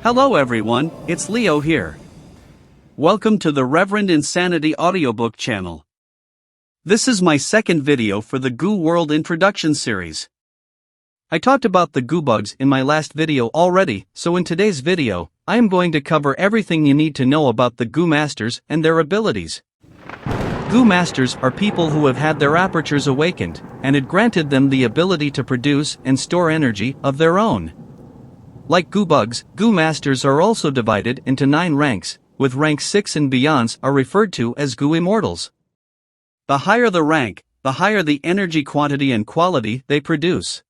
Hello everyone, it's Leo here. Welcome to the Reverend Insanity audiobook channel. This is my second video for the Goo World Introduction series. I talked about the Goo bugs in my last video already, so in today's video, I am going to cover everything you need to know about the Goo Masters and their abilities. Goo Masters are people who have had their apertures awakened, and it granted them the ability to produce and store energy of their own. Like Goo bugs, Goo Masters are also divided into 9 ranks, with rank 6 and beyonds are referred to as Goo Immortals. The higher the rank, the higher the energy quantity and quality they produce.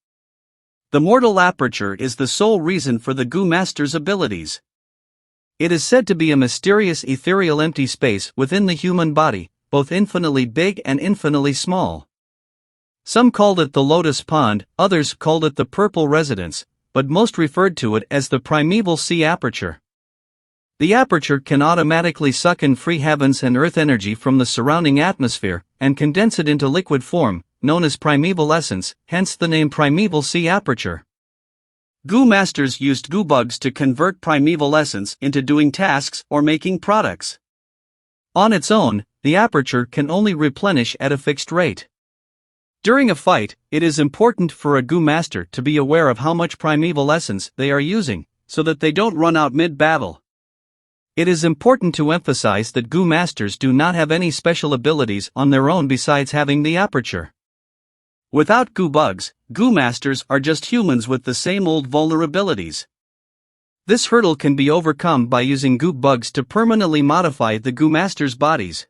The mortal aperture is the sole reason for the Goo Master's abilities. It is said to be a mysterious ethereal empty space within the human body, both infinitely big and infinitely small. Some called it the Lotus Pond, others called it the Purple Residence, but most referred to it as the primeval sea aperture. The aperture can automatically suck in free heavens and earth energy from the surrounding atmosphere, and condense it into liquid form, known as primeval essence, hence the name primeval sea aperture. Goo Masters used Goo bugs to convert primeval essence into doing tasks or making products. On its own, the aperture can only replenish at a fixed rate. During a fight, it is important for a Goo Master to be aware of how much primeval essence they are using, so that they don't run out mid-battle. It is important to emphasize that Goo Masters do not have any special abilities on their own besides having the aperture. Without Goo bugs, Goo Masters are just humans with the same old vulnerabilities. This hurdle can be overcome by using Goo bugs to permanently modify the Goo Masters' bodies.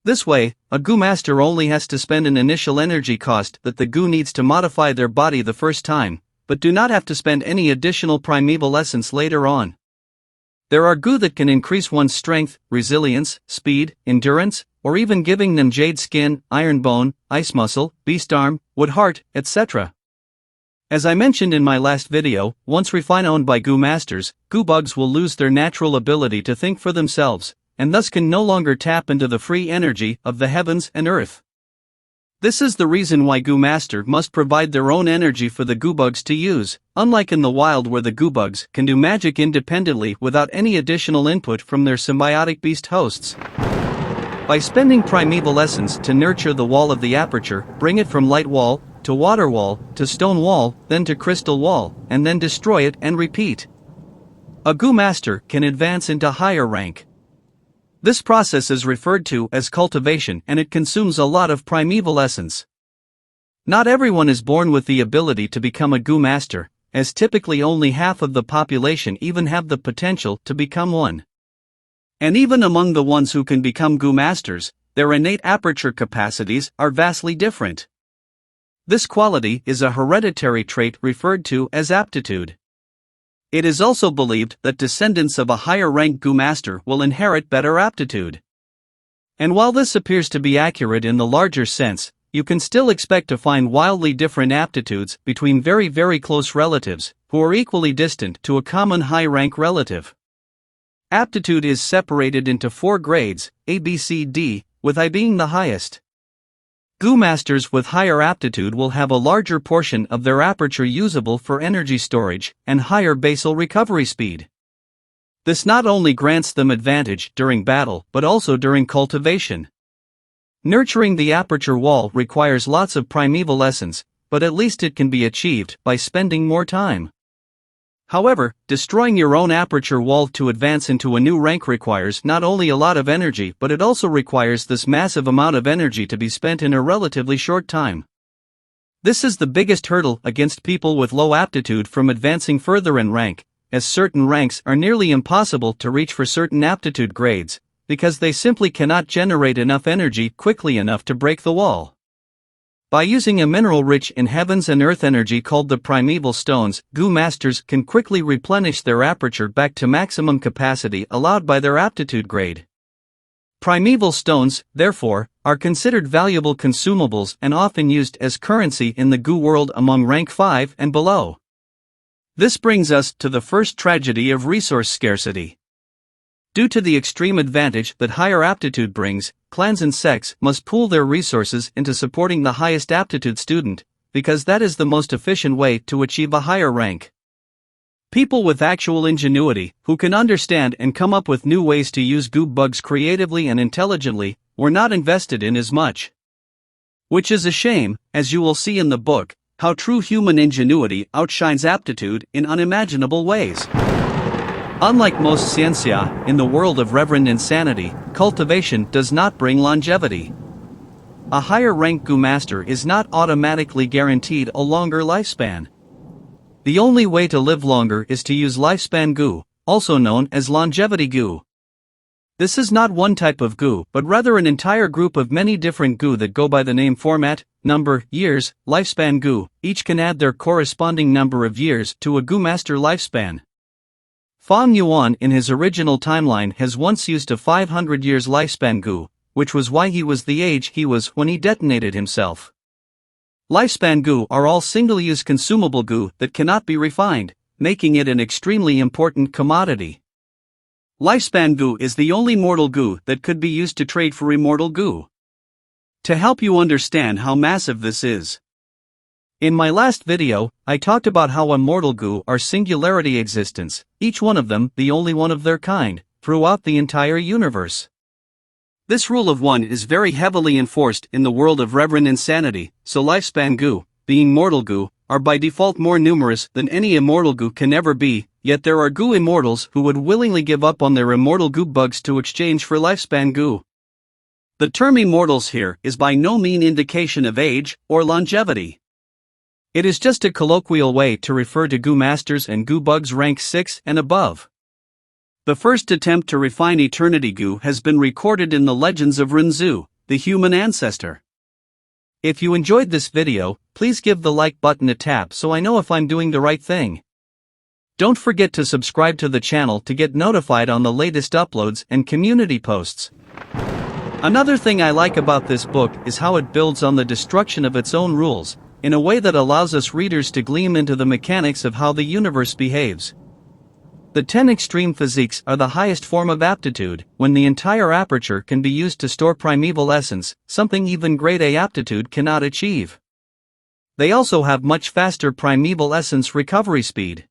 This way, a Goo Master only has to spend an initial energy cost that the Goo needs to modify their body the first time, but do not have to spend any additional primeval essence later on. There are Goo that can increase one's strength, resilience, speed, endurance, or even giving them jade skin, iron bone, ice muscle, beast arm, wood heart, etc. As I mentioned in my last video, once owned by Goo Masters, Goo bugs will lose their natural ability to think for themselves, and thus can no longer tap into the free energy of the heavens and earth. This is the reason why Goo Master must provide their own energy for the Goo bugs to use, unlike in the wild where the Goo bugs can do magic independently without any additional input from their symbiotic beast hosts. By spending primeval essence to nurture the wall of the aperture, bring it from light wall, to water wall, to stone wall, then to crystal wall, and then destroy it and repeat. A Goo Master can advance into higher rank. This process is referred to as cultivation, and it consumes a lot of primeval essence. Not everyone is born with the ability to become a Goo Master, as typically only half of the population even have the potential to become one. And even among the ones who can become Goo Masters, their innate aperture capacities are vastly different. This quality is a hereditary trait referred to as aptitude. It is also believed that descendants of a higher ranked Goo Master will inherit better aptitude. And while this appears to be accurate in the larger sense, you can still expect to find wildly different aptitudes between very close relatives, who are equally distant to a common high-rank relative. Aptitude is separated into 4 grades, A, B, C, D, with I being the highest. Goo Masters with higher aptitude will have a larger portion of their aperture usable for energy storage, and higher basal recovery speed. This not only grants them advantage during battle but also during cultivation. Nurturing the aperture wall requires lots of primeval essence, but at least it can be achieved by spending more time. However, destroying your own aperture wall to advance into a new rank requires not only a lot of energy but it also requires this massive amount of energy to be spent in a relatively short time. This is the biggest hurdle against people with low aptitude from advancing further in rank, as certain ranks are nearly impossible to reach for certain aptitude grades, because they simply cannot generate enough energy quickly enough to break the wall. By using a mineral rich in heavens and earth energy called the primeval stones, Goo Masters can quickly replenish their aperture back to maximum capacity allowed by their aptitude grade. Primeval stones, therefore, are considered valuable consumables and often used as currency in the Goo world among rank 5 and below. This brings us to the first tragedy of resource scarcity. Due to the extreme advantage that higher aptitude brings, clans and sects must pool their resources into supporting the highest aptitude student, because that is the most efficient way to achieve a higher rank. People with actual ingenuity, who can understand and come up with new ways to use goo bugs creatively and intelligently, were not invested in as much. Which is a shame, as you will see in the book, how true human ingenuity outshines aptitude in unimaginable ways. Unlike most xianxia, in the world of Reverend Insanity, cultivation does not bring longevity. A higher rank goo master is not automatically guaranteed a longer lifespan. The only way to live longer is to use lifespan goo, also known as longevity goo. This is not one type of goo, but rather an entire group of many different goo that go by the name format, number, years, lifespan goo. Each can add their corresponding number of years to a goo master lifespan. Fang Yuan in his original timeline has once used a 500 years lifespan goo, which was why he was the age he was when he detonated himself. Lifespan goo are all single-use consumable goo that cannot be refined, making it an extremely important commodity. Lifespan goo is the only mortal goo that could be used to trade for immortal goo. To help you understand how massive this is, in my last video, I talked about how immortal goo are singularity existence, each one of them the only one of their kind, throughout the entire universe. This rule of one is very heavily enforced in the world of Reverend Insanity, so lifespan goo, being mortal goo, are by default more numerous than any immortal goo can ever be, yet there are goo immortals who would willingly give up on their immortal goo bugs to exchange for lifespan goo. The term immortals here is by no mean indication of age or longevity. It is just a colloquial way to refer to goo masters and goo bugs rank 6 and above. The first attempt to refine eternity goo has been recorded in the legends of Renzu, the human ancestor. If you enjoyed this video, please give the like button a tap so I know if I'm doing the right thing. Don't forget to subscribe to the channel to get notified on the latest uploads and community posts. Another thing I like about this book is how it builds on the destruction of its own rules, in a way that allows us readers to gleam into the mechanics of how the universe behaves. The 10 Extreme Physiques are the highest form of aptitude, when the entire aperture can be used to store primeval essence, something even grade A aptitude cannot achieve. They also have much faster primeval essence recovery speed.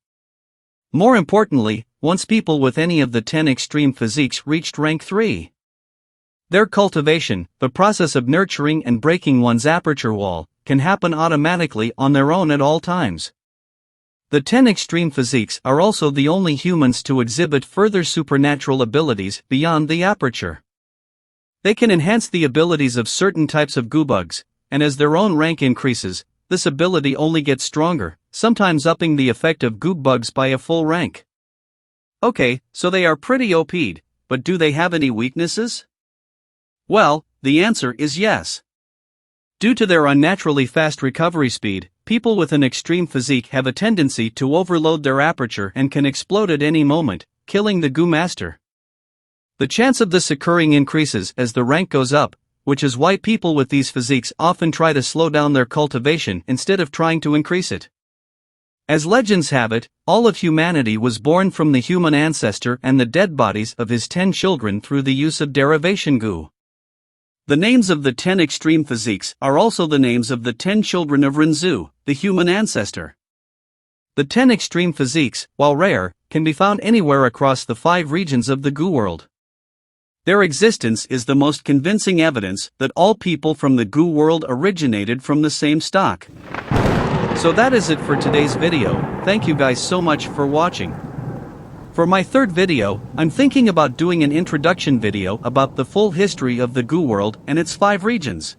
More importantly, once people with any of the 10 Extreme Physiques reached rank 3, their cultivation, the process of nurturing and breaking one's aperture wall, can happen automatically on their own at all times. The 10 Extreme Physiques are also the only humans to exhibit further supernatural abilities beyond the aperture. They can enhance the abilities of certain types of goo bugs, and as their own rank increases, this ability only gets stronger, sometimes upping the effect of goo bugs by a full rank. Okay, so they are pretty OP'd, but do they have any weaknesses? Well, the answer is yes. Due to their unnaturally fast recovery speed, people with an extreme physique have a tendency to overload their aperture and can explode at any moment, killing the goo master. The chance of this occurring increases as the rank goes up, which is why people with these physiques often try to slow down their cultivation instead of trying to increase it. As legends have it, all of humanity was born from the human ancestor and the dead bodies of his 10 children through the use of derivation goo. The names of the 10 Extreme Physiques are also the names of the 10 children of Renzu, the human ancestor. The 10 Extreme Physiques, while rare, can be found anywhere across the 5 regions of the goo world. Their existence is the most convincing evidence that all people from the goo world originated from the same stock. So that is it for today's video. Thank you guys so much for watching. For my third video, I'm thinking about doing an introduction video about the full history of the goo world and its 5 regions.